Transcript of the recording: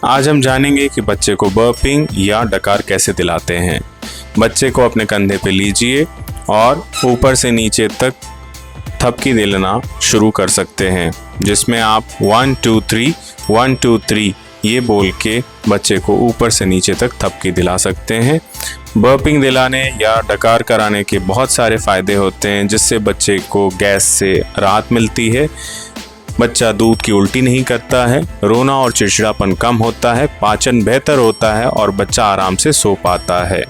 आज हम जानेंगे कि बच्चे को बर्पिंग या डकार कैसे दिलाते हैं। बच्चे को अपने कंधे पे लीजिए और ऊपर से नीचे तक थपकी दिलाना शुरू कर सकते हैं, जिसमें आप 1 2 3 1 2 3 ये बोल के बच्चे को ऊपर से नीचे तक थपकी दिला सकते हैं। बर्पिंग दिलाने या डकार कराने के बहुत सारे फ़ायदे होते हैं, जिससे बच्चे को गैस से राहत मिलती है, बच्चा दूध की उल्टी नहीं करता है, रोना और चिड़चिड़ापन कम होता है, पाचन बेहतर होता है और बच्चा आराम से सो पाता है।